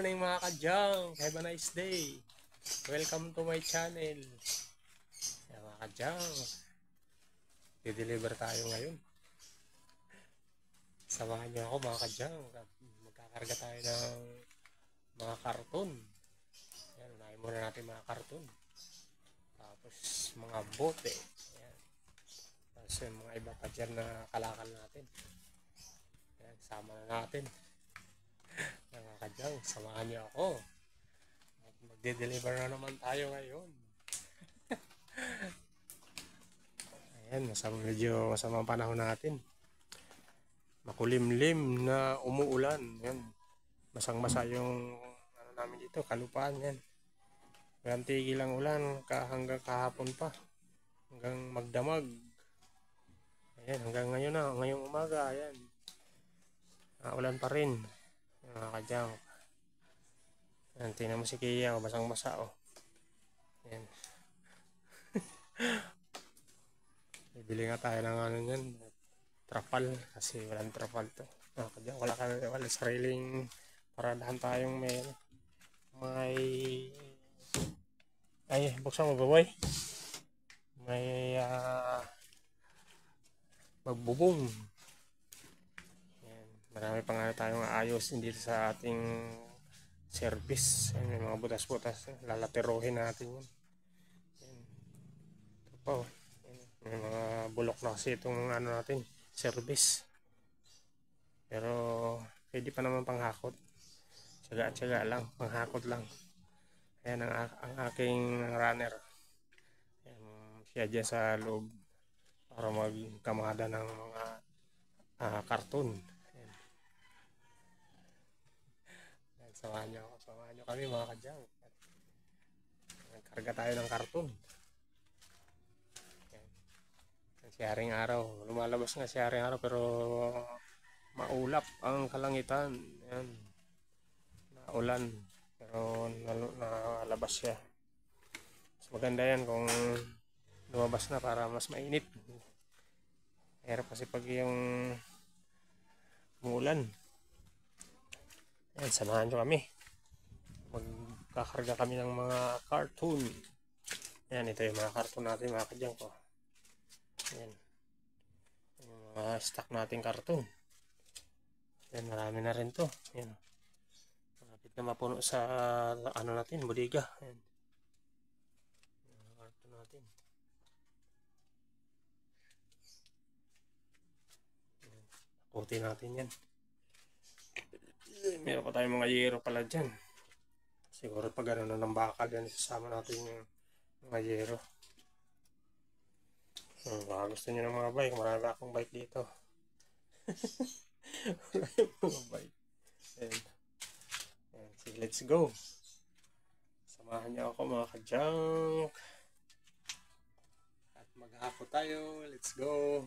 morning mga kadyang. Have a nice day. Welcome to my channel. Mga kadyang, i-deliver tayo ngayon. Samahan niyo ako mga kadyang. Magkakarga tayo ng mga karton. Ayan, unahin muna natin mga karton. Tapos mga bote. Ayan. Tapos yung mga iba pa dyan na kalakal natin. Ayan, sama na natin. Mga kadyang, samahan niyo ako. Magde-deliver na naman tayo ngayon. Ayan, medyo masamang panahon natin. Makulimlim na umuulan. Ayan, basang-basa yung namin dito, kalupaan yan. Walang tigil ang ulan hanggang kahapon pa. Hanggang magdamag. Ayan, hanggang ngayon na, ngayong umaga. Ayan. Ulan pa rin. Mga kadyang. Ayan, tingnan mo si Kia, basang-basa oh. Ayan. Bibili nga tayo ng ano yan, trapal, kasi walang trapal to. Kadyang, wala sariling paradahan tayong may ay, buksan mo ba boy? May magbubong. Ayan, marami pang ano tayong ayos dito sa ating service. Ayan, may mga butas-butas, lalaterohin natin yan. Ayan. Ito pa oh. May mga bulok na kasi itong ano natin, service. Pero pwede pa naman panghakot. Tsaga-tsaga lang, panghakot lang. Ayan ang aking runner. Ayan, siya dyan sa loob para magkamada ng mga karton. Ayan. Ayan, samahan nyo kami mga kadyang. Nagkarga tayo ng karton. Si Haring Araw, lumalabas nga si Haring Araw pero maulap ang kalangitan. Ayan. Naulan pero nalabas siya. Mas maganda yan kung lumabas na para mas mainit. Hirap kasi pag yung umulan. Ayan, samahan nyo kami. Magkakarga kami ng mga cartoon. Ayan, ito yung mga cartoon natin mga kadyang ko. Ayan. Yung mga stock nating karton. Ayan, marami na rin to. Ayan. Malapit na mapuno sa ano natin, bodega. Ayan. Yung karton natin. Ayan. Kuti natin yan. Meron pa tayong mga yero pala dyan. Siguro pag ano na ng bakal yan, isasama natin yung mga yero. Baka gusto nyo ng mga bike, marami akong bike dito. Mga bike. Ayan. Ayan. Sige, let's go. Samahan niyo ako mga kadyang. At maghapon tayo. Let's go.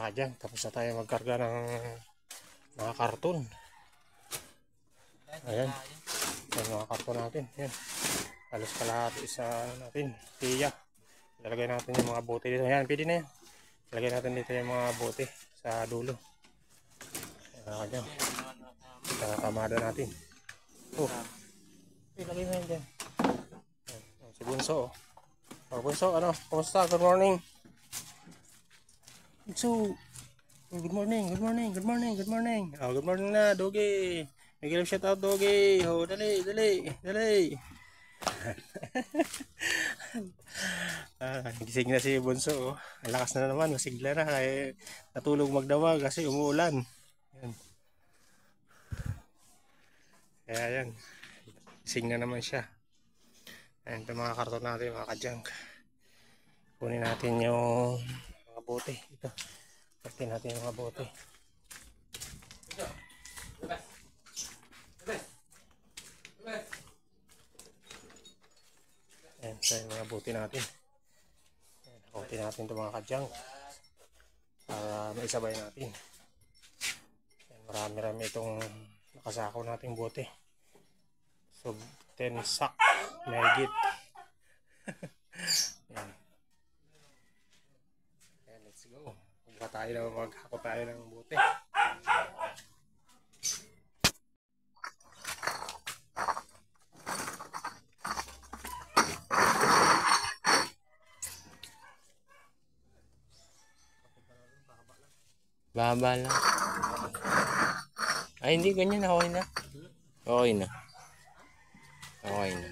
kadyang, tapos na tayo magkarga ng mga karton. Ayan. Ayan mga karton natin. Ayan. Halos kalahati sa natin. Tiya. Lalagay natin yung mga bote dito. Ayan, pwede na yan. Lalagay natin dito yung mga bote sa dulo. Ayan mga kadyang. Kamada natin. Oh. Ilagay mo yan dyan. Ayan. Si Bunso. Oh, Bunso, ano? Kumusta? Good morning. So, good morning, good morning, good morning, good morning. Oh, good morning na, Dogi. May shout out, Dogi. Oh, dali, dali, dali. Gising na si Bunso. Oh. Ang lakas na naman, masigla na. Kaya natulog magdamag kasi umuulan. Yan. Kaya yan. Gising na naman siya. Ayan, ito mga karton natin, mga kadyang. Kunin natin yung bote ito. Pati natin yung mga bote. Ayan, ito yung mga bote natin. Bote natin ito mga kadyang para maisabay natin. Ayan, marami-rami itong nakasakaw nating bote. So 10 sack megit. Ayan. Let's go. Maghako tayo ng bote. Baba lang. Ay, hindi ganyan. Okay na. Okay na. Okay na.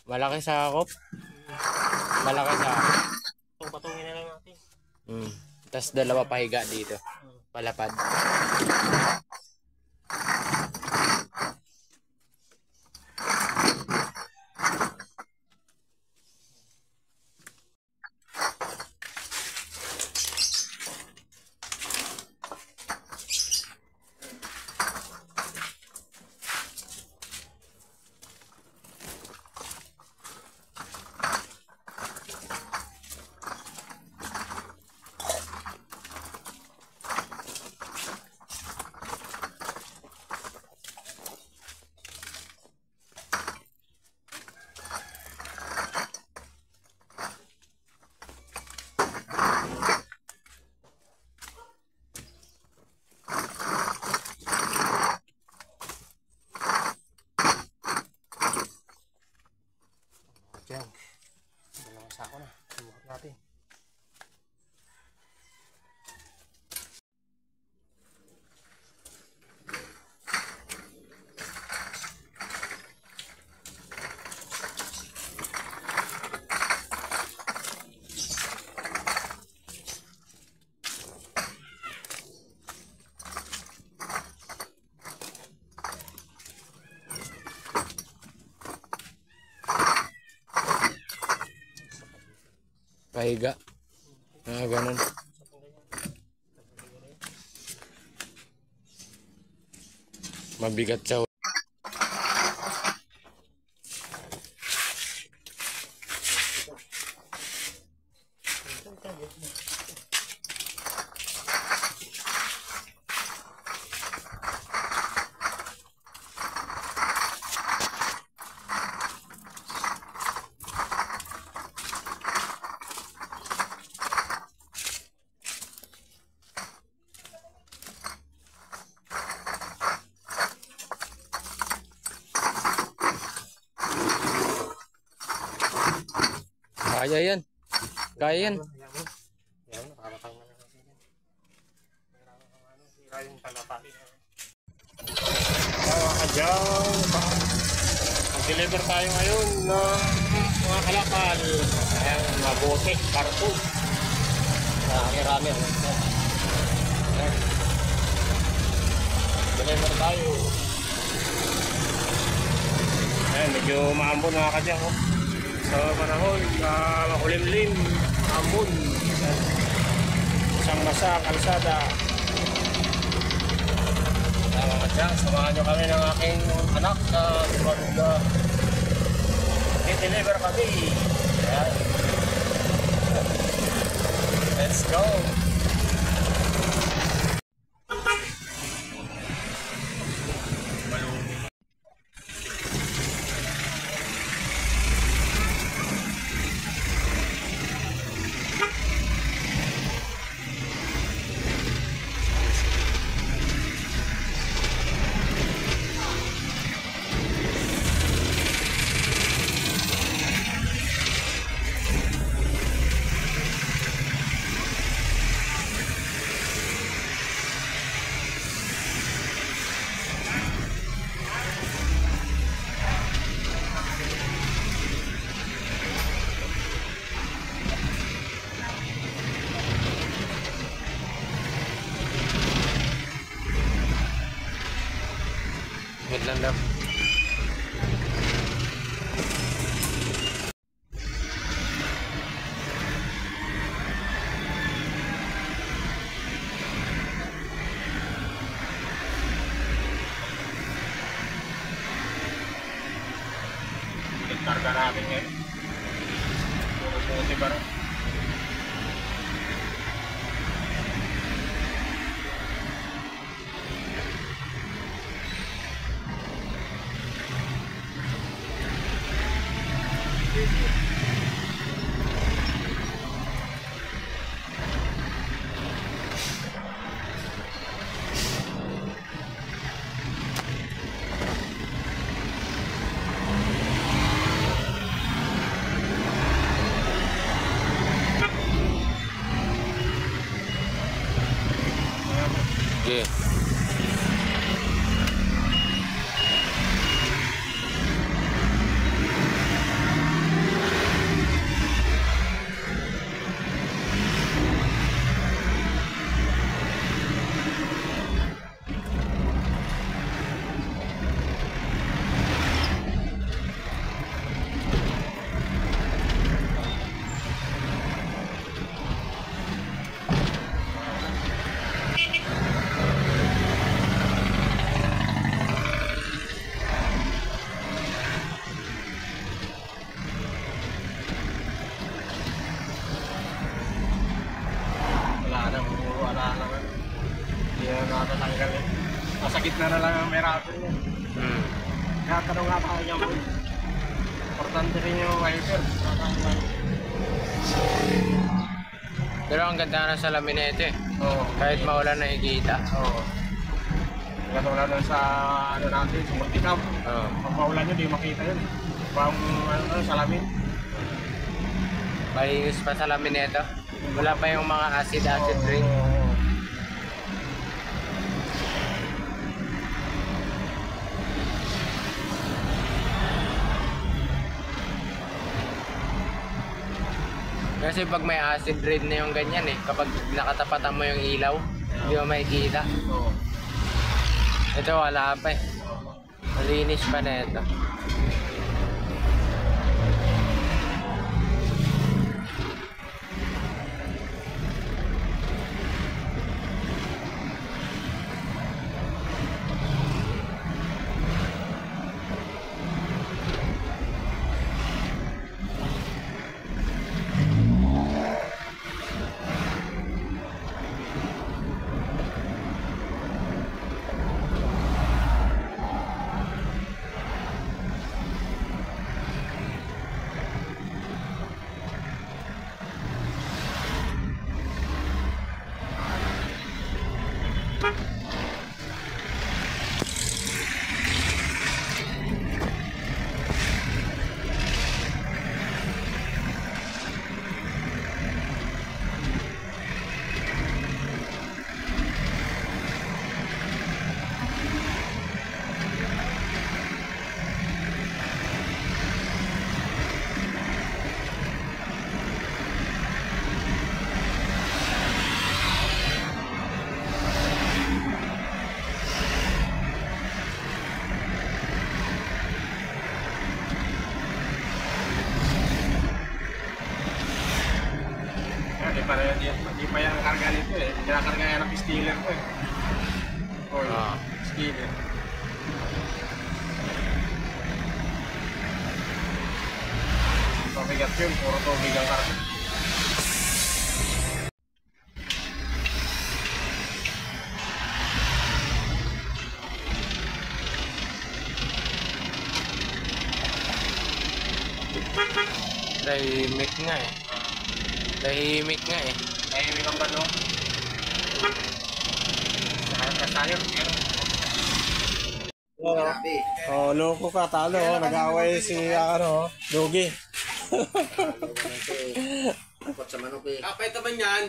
Malaki sakop. Malaki sakop. Patungin na lang natin. Tapos dalawa pahiga dito. Palapad. Diyan. Dalawang sako na. Sumuot natin. Pahiga. Ganun. Mabigat siya. Kaya yan. Kaya yan. Yan, nakamatang na natin yan. Sira yung palapali. Mga kadyang, mag-deliver tayo ngayon ng mga kalakal. Ayan, mga bote, karton. Marami-rami. Deliver tayo. Ayan, medyo maambon mga kadyang. Sa panahon, makulimlim, ambon, isang masa, kalsada. Mga kadyang, samahan nyo kami ng aking anak na deliver kami. Let's go! Wait lang daw. Karga natin ngayon. Puti pa rin. Okay. Wala naman. Hindi na natatanggal eh. Nasa gitna na lang ang meracle niya. Kaya tanong nga tayo niya mo. Importante rin yung wiper. Pero ang ganda na sa laminete. Oo. Kahit maulan na ikita. Oo. Katulad doon sa ano natin, sa multicam. Oo. Pag maulan yun, di makita yun. Pang ano, salamin. Malinis pa sa laminete. Wala pa yung mga acid rain. Oo. Kasi pag may acid rain na yung ganyan eh, kapag nakatapatan mo yung ilaw, hindi mo makikita. Oo. Ito wala pa eh. Malinis pa na ito. Hindi pa yan karga nito eh. Kinakarga yan ng stealer ko eh. Oy, stealer. So, mabigat yun, puro tubig ang karton. Tahimik nga eh. Tahimik nga eh. Tahimik ang balo. Kasayo. Oh, loko ka, talo. Nag-away si, Dogi. Kapay naman yan.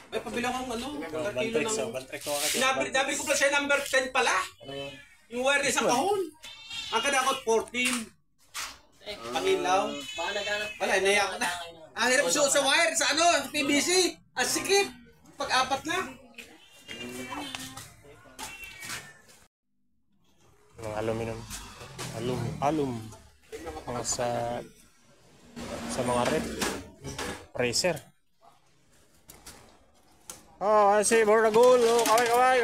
Ay, pabilang kong Bantrix, bantrix ko ka. Nabili ko pala siya number 10 pala. Yung wireless ang kahon. Ang kadakot 14. Pangilaw. Wala, naiyak ko na. Ang hirap suot sa wire, sa PVC. Ang sikip. Pag-apat na. Mga aluminum. Alum. Mga sa mga rep. Freezer. Oh, I see more goal. Oh, kaway.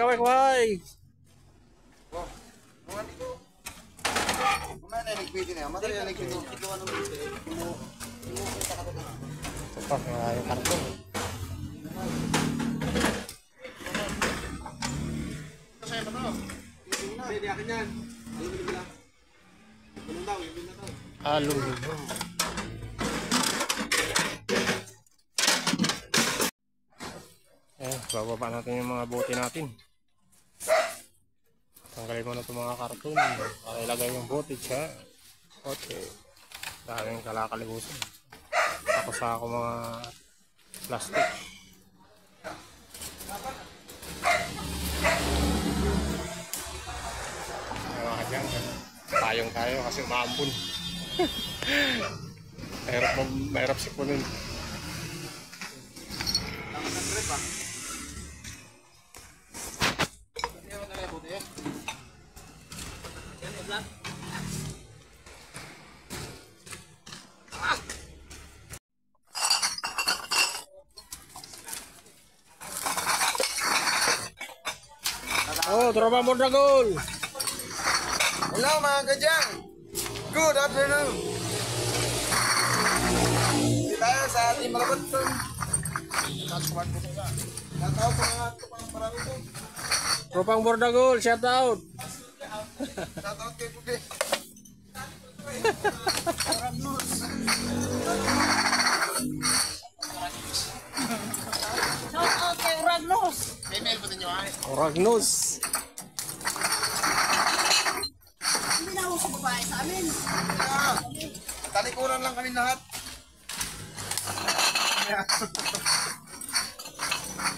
Ito pa, yung karton. Pwede akin yan. Aluminum lang. Anong daw? Yung na daw. Aluminum. Bababa natin yung mga bote natin. Tanggalin mo na itong mga karton. Para ilagay yung bote siya. Okay. Daming kalakalibusan. Tapos ako mga plastic. Mga dyan. Tayong tayo kasi umaambun. Mahirap sipunin. Oh, tropa mo dragol. Hello mga kadyang. Good afternoon. Tayo sa ating malabot po. Shoutout sa mga tupang marami po. Tropang Bordagol, shout out. Shoutout kay Pugi. Shoutout kay Ragnos. Email po ninyo ay. Oragnos. Hindi na ako sa babae sa amin. Talikuran lang kami lahat.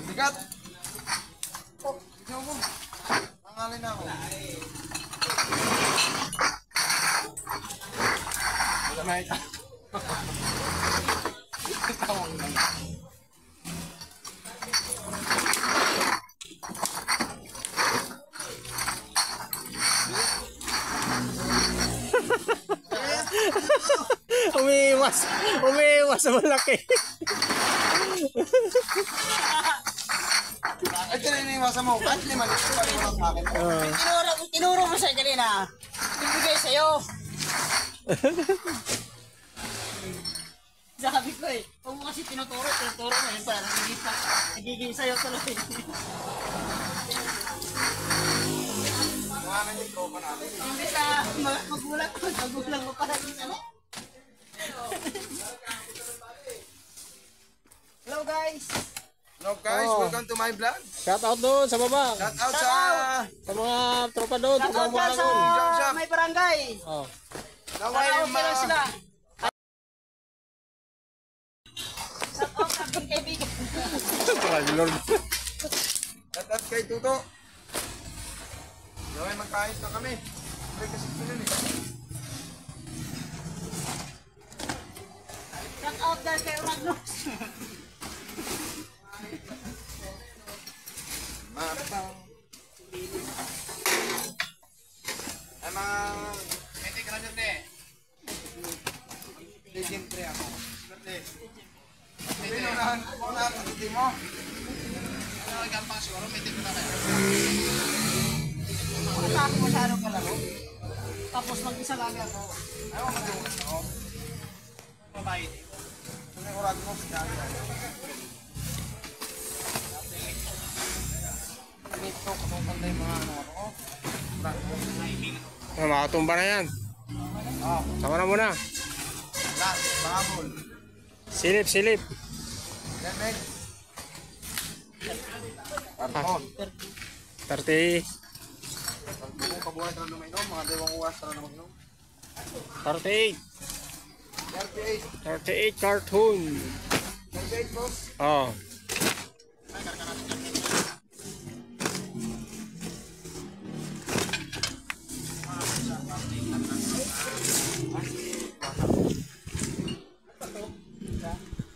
Bigat. Oh, ikaw mo. Nangalin na ako. Wala na ito. Tawang na. Umiiwas sa malaki. Ay, tininiwasan mo. Kahit lima, dito pa rin walang akin. Tinuro mo sa'yo kanina. Ibigay sa'yo. Sabi ko eh, huwag mo kasi tinuturo mo yun para nagiging sa'yo tuloy. Mga yung tropa natin. Hindi sa magulang mo para yung ano. Hello guys! Hello guys, Oh. welcome to my vlog. Shout out doon sa baba. Shout out sa Mga tropa doon. Shoutout Tropang ka sa Bordagol. may barangay! Oh. Naway Shoutout yung ka lang mga sila! Shoutout sa aking kaibigan! Lord. shout out kay Tuto. Naway magkain na kami. Pre kasi ito nun eh. Shoutout dahil kay Ragnos! Mapang. Ay mga... Hindi ka na dyan eh. Legend pre ako. Hindi unahan ang titi mo. Ano ang pang siguro, may titi ko na kayo. Wala ako masyadong kalaro. Tapos mag-isa lang ako. Ayaw matiwas ako. Mabait. Sigurado mo sa dami. Dito, kung kanda yung mga ano ako. Makatumba na yan. Sama na muna. Last, babol. Silip, silip. Yan, Meg. Karton. 30. Kung kabuhay na luminom, mga diwang uwas na luminom. 38. 38. 38 cartoon. 38, boss. Oh.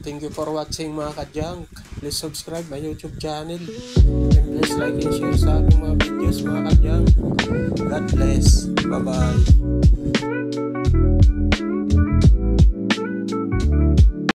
Thank you for watching mga ka-junk. Please subscribe my YouTube channel. And please like and share sa aking mga videos mga ka-junk. God bless. Bye-bye.